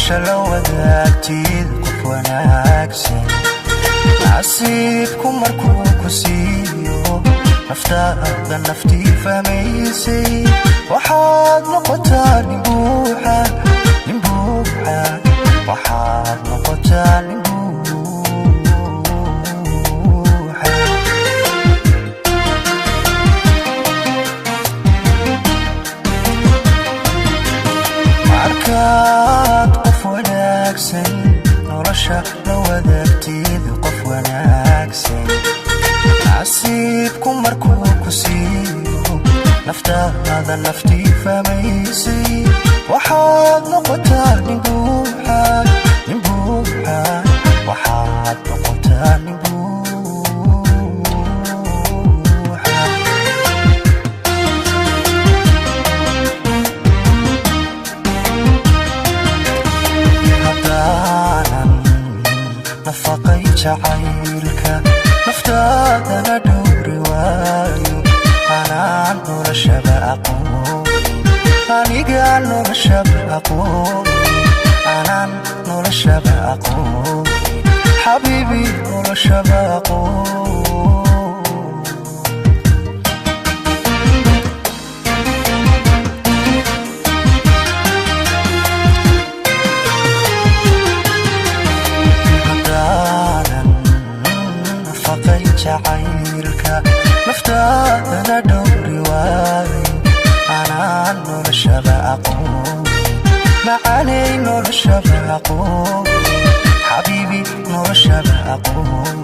nolosha la wadaagtid qof wanaagsan nasiibku markuu ku siiyo naftaada naftii fahmaysay waxaad noqotaa nin buuxa waxaad noqotaa nin buuxa markaad qof wanaagsan nolosha la wadaagtid qof wanaagsan nasiibku markuu ku siiyo naftaada naftii fahmaysay waxaad noqotaa nin buuxa waxaad noqotaa nin buuxa haddaanan nafaqay jacaylka naftaadana dhowri waayo anaan noloshaba aqoonin anigaan noloshaba aqoonin anaan noloshaba aqoonin xabiibi noloshaba aqoonin haddaanan nafaqay jacaylka naftaadana dhowri waayo anaan noloshaba aqoonin macaanay noloshaba aqoonin xabiibi noloshaba aqoonin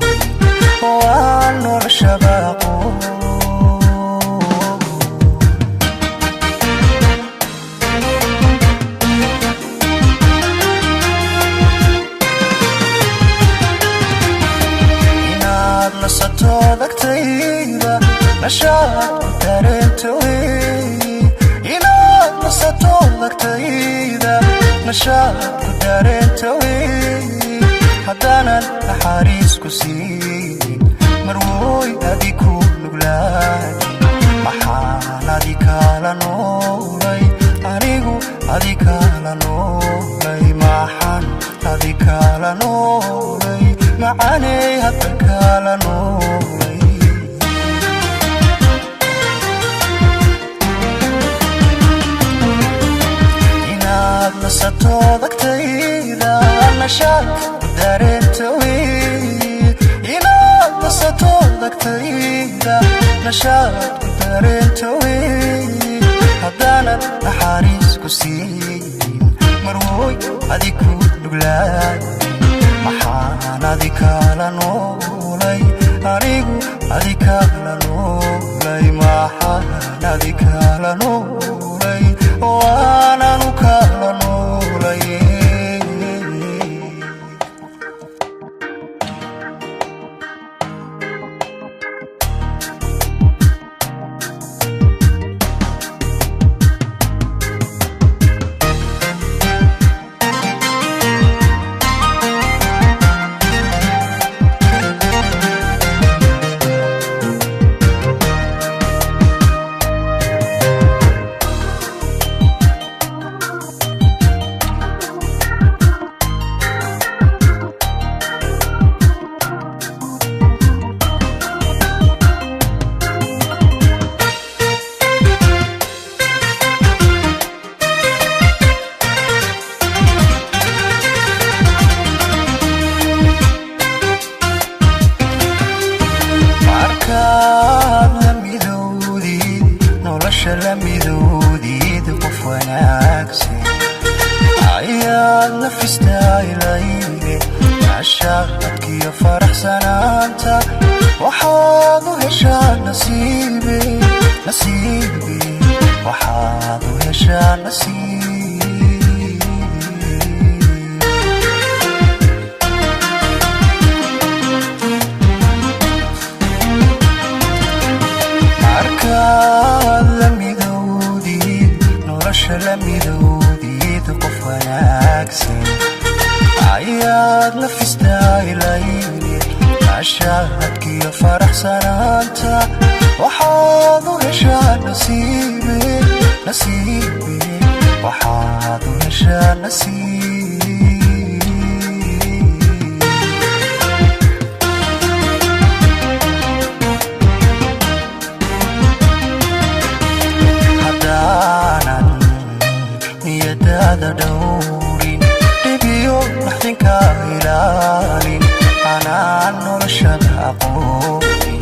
waan noloshaba aqoonin inaad nasato dagtayda nashaad ku dareento inaad nasato dagtayda nashaad ku dareento haddaanan naxariis ku siinin marwooy adi ku nuglaani maxaan adi kaala noolay anigu adi kaala noolay maxaan adi kaala noolay macaanay hadda kaala noolay inaad nasato dagtayda nashaad ku dareento inaad nasato dagtayda nashaad ku dareento haddaanan naxariis ku siinin marwooy adi ku nuglaani maxaan adi kaala noolay anigu adi kaala noolay maxaan adi kaala noolay waananu kaala noolay nolosha la midoodid qof wanaagsan ayaad nafistaa ilayne cashaadkiyo faraxsanaanta waxaad u heshaa nasiibe waxaad u heshaa nasiib markaad la midoodid nolosha la midoodid qof wanaagsan ayaad nafistaa ilayne cashaadkiyo faraxsanaanta waxaad u heshaa nasiibe waxaad u heshaa nasiib aqooni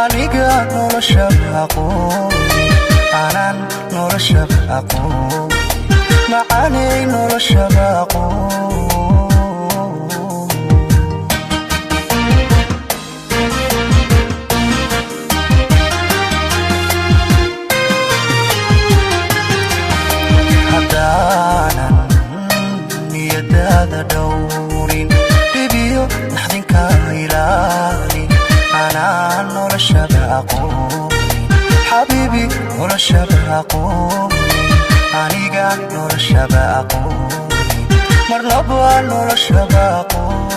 aniga noloshaba aqooni aanan noloshaba aqooni macaanay noloshaba aqooni haddaanan niyadaada dhowrin dhibiyo naxdinka ilaalin anaan noloshaba aqoonin xabiibi noloshaba aqoonin aniga noloshaba aqoonin marnaba noloshaba aqoonin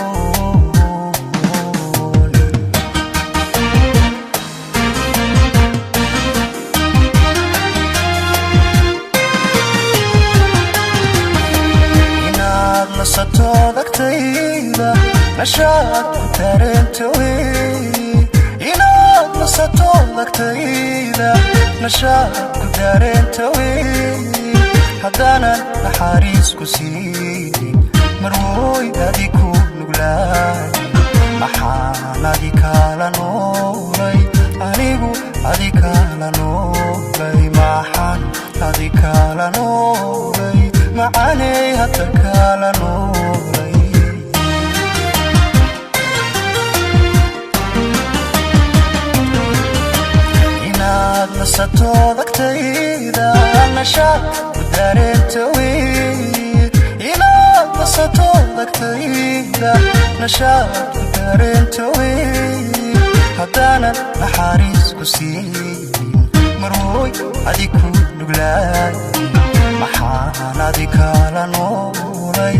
inaad nasato agtayda nashaad ku dareento inaad nasato agtayda nashaad ku dareento haddaanan naxariis ku siinin marwooy adi ku nuglaanin maxaan adi kaala noolay anigu adi kaala noolay maxaan adi kaala noolay macaanay hadda kaala noolay inaad nasato agtayda nashaad ku dareento inaad nasato agtayda nashaad ku dareento haddaanan naxariis ku siinin marwooy adi ku nuglaanin maxaan adi kaala noolay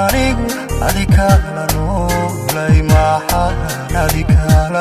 anigu adi kaala noolay maxaan adi kaala